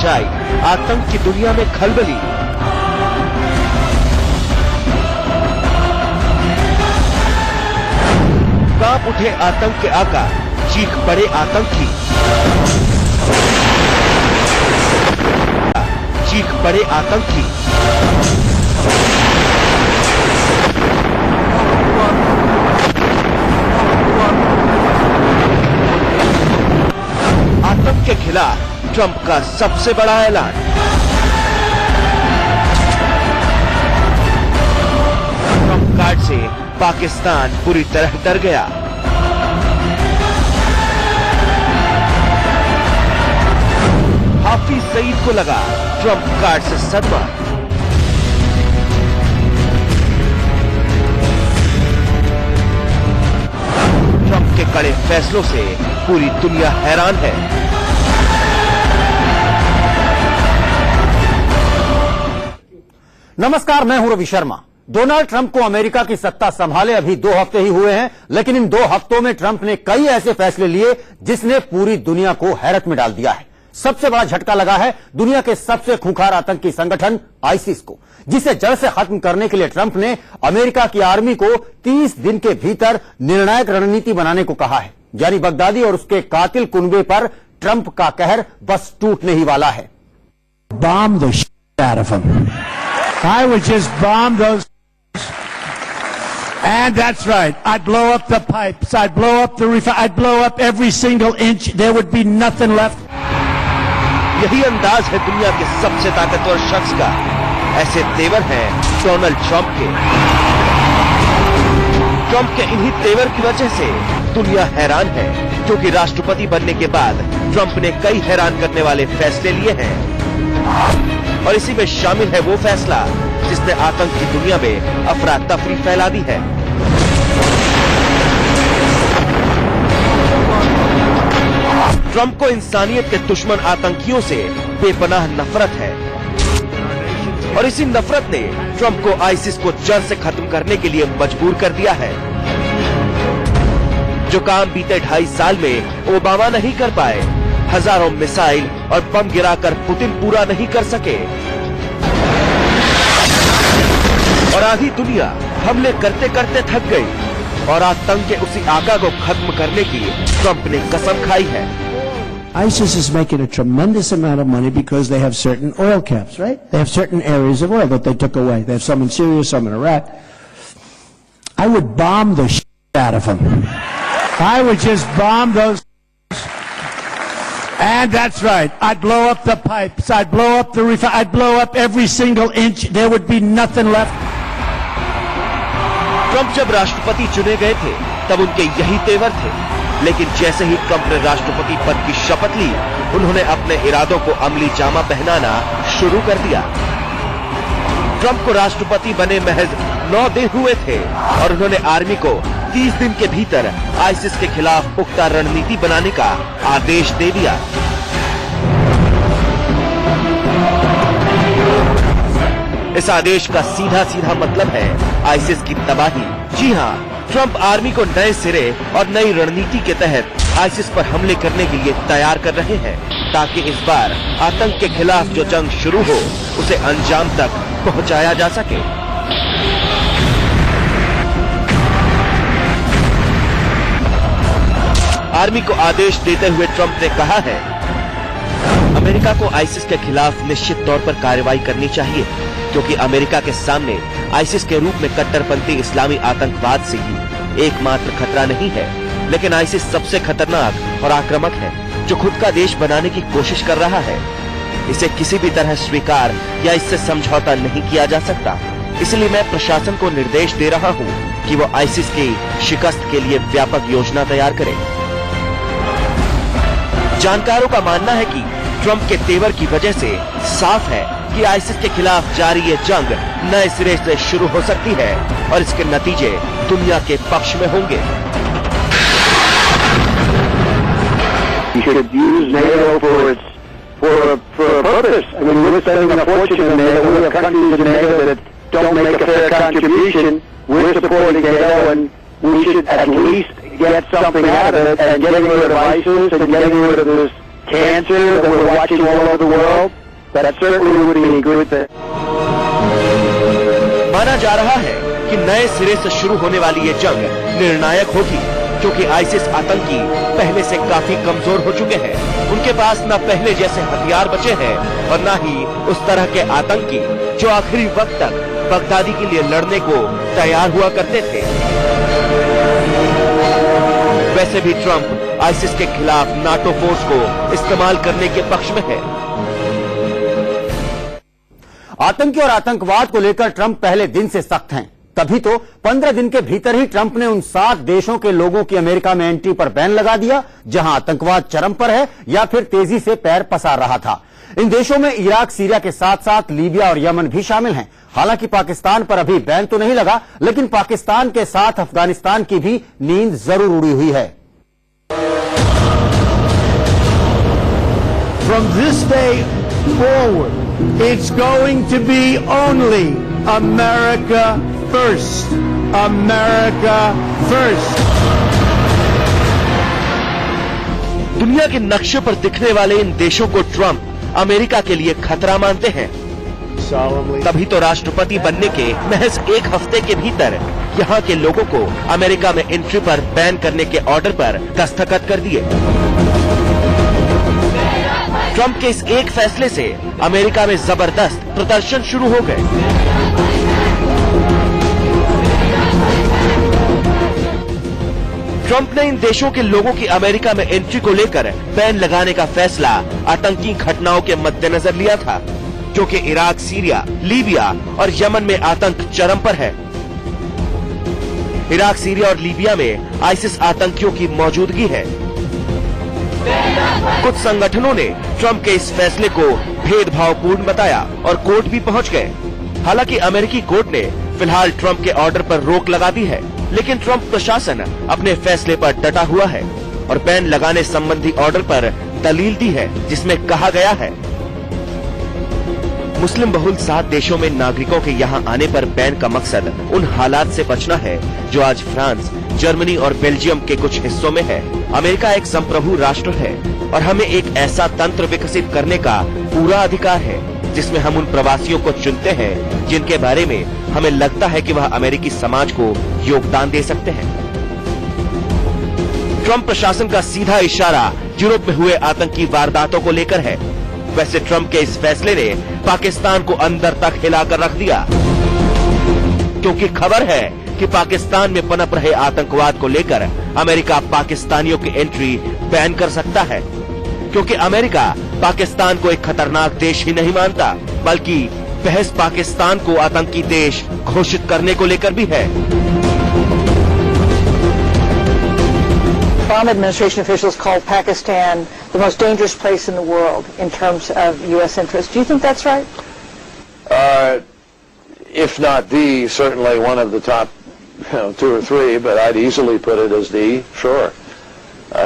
मचाई आतंक की दुनिया में खलबली। कांप उठे आतंक के आका, चीख पड़े आतंकी, चीख पड़े आतंकी। आतंक के खिलाफ ट्रंप का सबसे बड़ा ऐलान। ट्रंप कार्ड से पाकिस्तान पूरी तरह डर गया। हाफिज सईद को लगा ट्रंप कार्ड से सदमा। ट्रंप के कड़े फैसलों से पूरी दुनिया हैरान है। नमस्कार, मैं हूं रवि शर्मा। डोनाल्ड ट्रंप को अमेरिका की सत्ता संभाले अभी 2 हफ्ते ही हुए हैं, लेकिन इन 2 हफ्तों में ट्रंप ने कई ऐसे फैसले लिए जिसने पूरी दुनिया को हैरत में डाल दिया है। सबसे बड़ा झटका लगा है दुनिया के सबसे खूंखार आतंकी संगठन आईसिस को, जिसे जड़ से खत्म करने के लिए ट्रंप ने अमेरिका की आर्मी को 30 दिन के भीतर निर्णायक रणनीति बनाने को कहा है। यानी बगदादी और उसके कातिल कुनबे पर ट्रंप का कहर बस टूटने ही वाला है। Bomb the shit out of them. I would just bomb those. And that's right. I'd blow up the pipes. I'd blow up the I'd blow up every single inch. There would be nothing left. यही अंदाज है दुनिया के सबसे ताकतवर शख्स का। ऐसे तेवर हैं डोनाल्ड ट्रंप के। ट्रंप के इन्हीं तेवर की वजह से दुनिया हैरान है, क्योंकि राष्ट्रपति बनने के बाद ट्रंप ने कई हैरान करने वाले फैसले लिए हैं। और इसी में शामिल है वो फैसला जिसने आतंक की दुनिया में अफरा तफरी फैला दी है। ट्रंप को इंसानियत के दुश्मन आतंकियों से बेपनाह नफरत है, और इसी नफरत ने ट्रंप को आईसिस को जड़ से खत्म करने के लिए मजबूर कर दिया है। जो काम बीते 2.5 साल में ओबामा नहीं कर पाए, हजारों मिसाइल और बम गिराकर पुतिन पूरा नहीं कर सके, और आधी दुनिया हमले करते करते थक गई, और आतंक के उसी आका को खत्म करने की ट्रंप ने कसम खाई है। ISIS is making a tremendous amount of money because they have certain oil caps, right? They have certain areas of oil that they took away. They have some in Syria, some in Iraq. I would bomb the shit out of them. I would just bomb those. And that's right. I'd blow up the pipes. I'd blow up the I'd blow up every single inch. There would be nothing left. Trump जब राष्ट्रपति चुने गए थे तब उनके यही तेवर थे, लेकिन जैसे ही ट्रंप ने राष्ट्रपति पद की शपथ ली, उन्होंने अपने इरादों को अमली जामा पहनाना शुरू कर दिया। ट्रंप को राष्ट्रपति बने महज 9 दिन हुए थे और उन्होंने आर्मी को 30 दिन के भीतर आईसिस के खिलाफ पुख्ता रणनीति बनाने का आदेश दे दिया। इस आदेश का सीधा सीधा मतलब है आईसिस की तबाही। जी हाँ, ट्रंप आर्मी को नए सिरे और नई रणनीति के तहत आईसिस पर हमले करने के लिए तैयार कर रहे हैं, ताकि इस बार आतंक के खिलाफ जो जंग शुरू हो उसे अंजाम तक पहुंचाया जा सके। आर्मी को आदेश देते हुए ट्रंप ने कहा है, अमेरिका को आईसिस के खिलाफ निश्चित तौर पर कार्रवाई करनी चाहिए, क्योंकि अमेरिका के सामने आईसिस के रूप में कट्टरपंथी इस्लामी आतंकवाद से ही एकमात्र खतरा नहीं है, लेकिन आईसिस सबसे खतरनाक और आक्रामक है, जो खुद का देश बनाने की कोशिश कर रहा है। इसे किसी भी तरह स्वीकार या इससे समझौता नहीं किया जा सकता। इसलिए मैं प्रशासन को निर्देश दे रहा हूं कि वो आईसिस की शिकस्त के लिए व्यापक योजना तैयार करे। जानकारों का मानना है कि ट्रंप के तेवर की वजह से साफ है कि आईसिस के खिलाफ जारी ये जंग नए सिरे से शुरू हो सकती है और इसके नतीजे दुनिया के पक्ष में होंगे। You should use NATO for a purpose. I mean, we're spending a fortune in NATO. We have countries in NATO that don't make a fair contribution. We're supporting NATO, and we should at least get something out of it, and getting rid of ISIS and getting rid of this cancer that we're watching all over the world. that certainly would be a good thing. माना जा रहा है कि नए सिरे से शुरू होने वाली ये जंग निर्णायक होगी, क्योंकि आईसिस आतंकी पहले से काफी कमजोर हो चुके हैं। उनके पास न पहले जैसे हथियार बचे हैं और न ही उस तरह के आतंकी जो आखिरी वक्त तक बगदादी के लिए लड़ने को तैयार हुआ करते थे। वैसे भी ट्रंप आईसिस के खिलाफ नाटो फोर्स को इस्तेमाल करने के पक्ष में है। आतंकी और आतंकवाद को लेकर ट्रंप पहले दिन से सख्त हैं। तभी तो 15 दिन के भीतर ही ट्रंप ने उन 7 देशों के लोगों की अमेरिका में एंट्री पर बैन लगा दिया जहां आतंकवाद चरम पर है या फिर तेजी से पैर पसार रहा था। इन देशों में इराक, सीरिया के साथ साथ लीबिया और यमन भी शामिल हैं। हालांकि पाकिस्तान पर अभी बैन तो नहीं लगा, लेकिन पाकिस्तान के साथ अफगानिस्तान की भी नींद जरूर उड़ी हुई है। From this day forward, it's going to be only America first. America first. दुनिया के नक्शे पर दिखने वाले इन देशों को ट्रंप अमेरिका के लिए खतरा मानते हैं। तभी तो राष्ट्रपति बनने के महज 1 हफ्ते के भीतर यहाँ के लोगों को अमेरिका में एंट्री पर बैन करने के ऑर्डर पर दस्तखत कर दिए। ट्रंप के इस एक फैसले से अमेरिका में जबरदस्त प्रदर्शन शुरू हो गए। ट्रंप ने इन देशों के लोगों की अमेरिका में एंट्री को लेकर बैन लगाने का फैसला आतंकी घटनाओं के मद्देनजर लिया था, क्योंकि इराक, सीरिया, लीबिया और यमन में आतंक चरम पर है। इराक, सीरिया और लीबिया में आईसिस आतंकियों की मौजूदगी है। कुछ संगठनों ने ट्रंप के इस फैसले को भेदभावपूर्ण बताया और कोर्ट भी पहुंच गए। हालांकि अमेरिकी कोर्ट ने फिलहाल ट्रंप के ऑर्डर पर रोक लगा दी है, लेकिन ट्रंप प्रशासन अपने फैसले पर डटा हुआ है और बैन लगाने संबंधी ऑर्डर पर दलील दी है, जिसमें कहा गया है मुस्लिम बहुल 7 देशों में नागरिकों के यहाँ आने पर बैन का मकसद उन हालात से बचना है जो आज फ्रांस, जर्मनी और बेल्जियम के कुछ हिस्सों में है। अमेरिका एक संप्रभु राष्ट्र है और हमें एक ऐसा तंत्र विकसित करने का पूरा अधिकार है जिसमें हम उन प्रवासियों को चुनते हैं जिनके बारे में हमें लगता है कि वह अमेरिकी समाज को योगदान दे सकते हैं। ट्रंप प्रशासन का सीधा इशारा यूरोप में हुए आतंकी वारदातों को लेकर है। वैसे ट्रंप के इस फैसले ने पाकिस्तान को अंदर तक हिलाकर रख दिया, क्योंकि खबर है कि पाकिस्तान में पनप रहे आतंकवाद को लेकर अमेरिका पाकिस्तानियों की एंट्री बैन कर सकता है, क्योंकि अमेरिका पाकिस्तान को एक खतरनाक देश ही नहीं मानता, बल्कि बहस पाकिस्तान को आतंकी देश घोषित करने को लेकर भी है। Obama administration officials called Pakistan the most dangerous place in the world in terms of U.S. interests. Do you think that's right? If not the, certainly one of the top 2 or 3, but I'd easily put it as the, sure.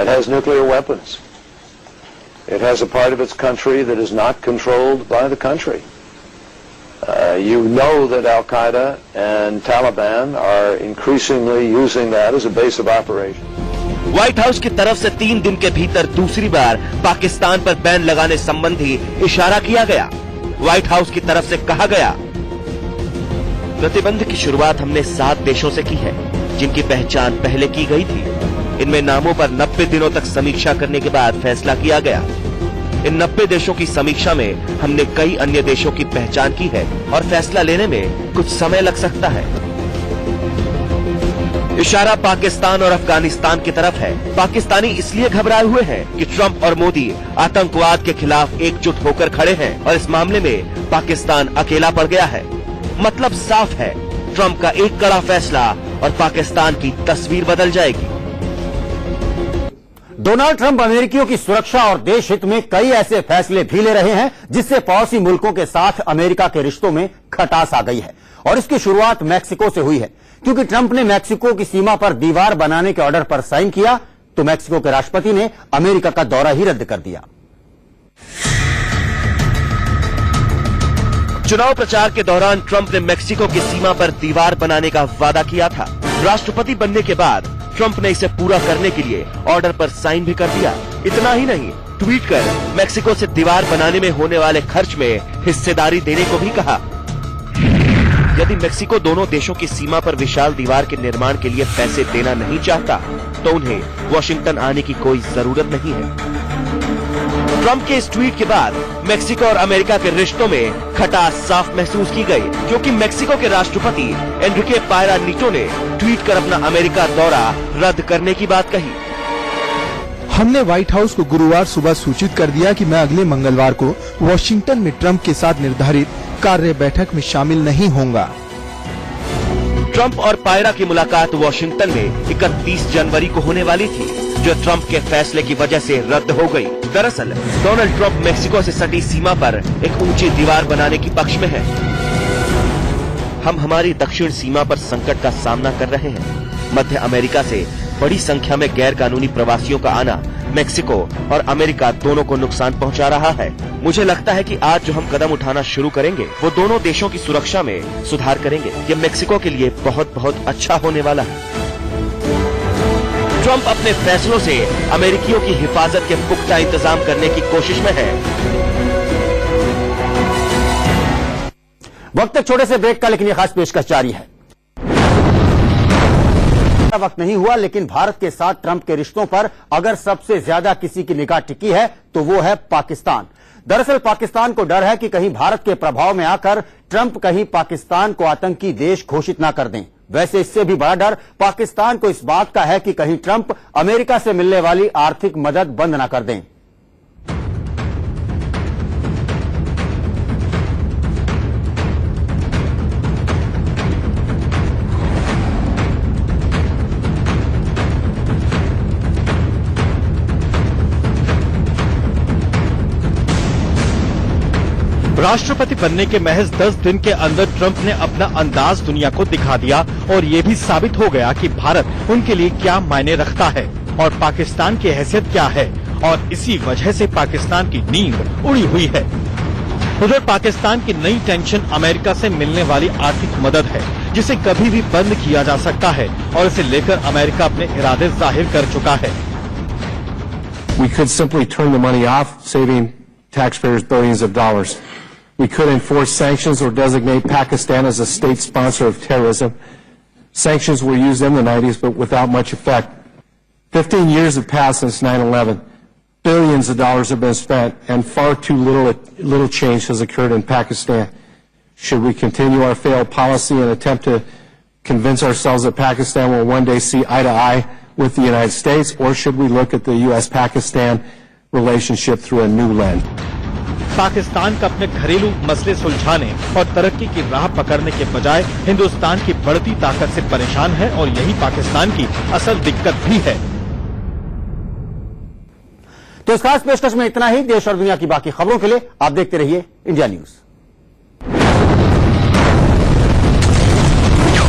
It has nuclear weapons. It has a part of its country that is not controlled by the country. You know that Al-Qaeda and Taliban are increasingly using that as a base of operation. White house की तरफ से 3 दिन के भीतर दूसरी बार पाकिस्तान पर ban लगाने संबंधी इशारा किया गया। व्हाइट हाउस की तरफ से कहा गया, प्रतिबंध की शुरुआत हमने 7 देशों से की है जिनकी पहचान पहले की गई थी। इनमें नामों पर 90 दिनों तक समीक्षा करने के बाद फैसला किया गया। इन 90 देशों की समीक्षा में हमने कई अन्य देशों की पहचान की है और फैसला लेने में कुछ समय लग सकता है। इशारा पाकिस्तान और अफगानिस्तान की तरफ है। पाकिस्तानी इसलिए घबराए हुए हैं कि ट्रंप और मोदी आतंकवाद के खिलाफ एकजुट होकर खड़े हैं और इस मामले में पाकिस्तान अकेला पड़ गया है। मतलब साफ है, ट्रंप का एक कड़ा फैसला और पाकिस्तान की तस्वीर बदल जाएगी। डोनाल्ड ट्रंप अमेरिकियों की सुरक्षा और देश हित में कई ऐसे फैसले भी ले रहे हैं जिससे पड़ोसी मुल्कों के साथ अमेरिका के रिश्तों में खटास आ गई है। और इसकी शुरुआत मैक्सिको से हुई है, क्योंकि ट्रंप ने मैक्सिको की सीमा पर दीवार बनाने के ऑर्डर पर साइन किया तो मैक्सिको के राष्ट्रपति ने अमेरिका का दौरा ही रद्द कर दिया। चुनाव प्रचार के दौरान ट्रंप ने मैक्सिको की सीमा पर दीवार बनाने का वादा किया था। राष्ट्रपति बनने के बाद ट्रंप ने इसे पूरा करने के लिए ऑर्डर पर साइन भी कर दिया। इतना ही नहीं, ट्वीट कर मेक्सिको से दीवार बनाने में होने वाले खर्च में हिस्सेदारी देने को भी कहा। यदि मेक्सिको दोनों देशों की सीमा पर विशाल दीवार के निर्माण के लिए पैसे देना नहीं चाहता तो उन्हें वॉशिंगटन आने की कोई जरूरत नहीं है। ट्रंप के इस ट्वीट के बाद मेक्सिको और अमेरिका के रिश्तों में खटास साफ महसूस की गई, क्योंकि मेक्सिको के राष्ट्रपति एनरिके पेन्ना नीटो ने ट्वीट कर अपना अमेरिका दौरा रद्द करने की बात कही। हमने व्हाइट हाउस को गुरुवार सुबह सूचित कर दिया कि मैं अगले मंगलवार को वॉशिंगटन में ट्रंप के साथ निर्धारित कार्य बैठक में शामिल नहीं होऊंगा। ट्रंप और पेन्ना की मुलाकात वॉशिंगटन में 31 जनवरी को होने वाली थी, जो ट्रंप के फैसले की वजह से रद्द हो गई। दरअसल डोनाल्ड ट्रंप मेक्सिको से सटी सीमा पर एक ऊंची दीवार बनाने की पक्ष में है। हम हमारी दक्षिण सीमा पर संकट का सामना कर रहे हैं। मध्य अमेरिका से बड़ी संख्या में गैर कानूनी प्रवासियों का आना मेक्सिको और अमेरिका दोनों को नुकसान पहुंचा रहा है। मुझे लगता है कि आज जो हम कदम उठाना शुरू करेंगे वो दोनों देशों की सुरक्षा में सुधार करेंगे। ये मेक्सिको के लिए बहुत बहुत अच्छा होने वाला है। ट्रंप अपने फैसलों से अमेरिकियों की हिफाजत के पुख्ता इंतजाम करने की कोशिश में है। वक्त एक छोटे से ब्रेक का, लेकिन यह खास पेशकश जारी है। वक्त नहीं हुआ, लेकिन भारत के साथ ट्रंप के रिश्तों पर अगर सबसे ज्यादा किसी की निगाह टिकी है तो वो है पाकिस्तान। दरअसल पाकिस्तान को डर है कि कहीं भारत के प्रभाव में आकर ट्रंप कहीं पाकिस्तान को आतंकी देश घोषित ना कर दें। वैसे इससे भी बड़ा डर पाकिस्तान को इस बात का है कि कहीं ट्रंप अमेरिका से मिलने वाली आर्थिक मदद बंद ना कर दें। राष्ट्रपति बनने के महज 10 दिन के अंदर ट्रंप ने अपना अंदाज दुनिया को दिखा दिया और ये भी साबित हो गया कि भारत उनके लिए क्या मायने रखता है और पाकिस्तान की हैसियत क्या है, और इसी वजह से पाकिस्तान की नींद उड़ी हुई है। उधर पाकिस्तान की नई टेंशन अमेरिका से मिलने वाली आर्थिक मदद है, जिसे कभी भी बंद किया जा सकता है और इसे लेकर अमेरिका अपने इरादे जाहिर कर चुका है। We could simply turn the money off, saving taxpayers billions of dollars. We could enforce sanctions or designate Pakistan as a state sponsor of terrorism. Sanctions were used in the 90s, but without much effect. 15 years have passed since 9/11. Billions of dollars have been spent, and far too little change has occurred in Pakistan. Should we continue our failed policy and attempt to convince ourselves that Pakistan will one day see eye to eye with the United States, or should we look at the U.S.-Pakistan relationship through a new lens? Pakistan का अपने घरेलू मसले सुलझाने और तरक्की की राह पकड़ने के बजाय हिंदुस्तान की बढ़ती ताकत से परेशान है, और यही पाकिस्तान की असल दिक्कत भी है। तो इस खास पेशकश में इतना ही। देश और दुनिया की बाकी खबरों के लिए आप देखते रहिए इंडिया न्यूज।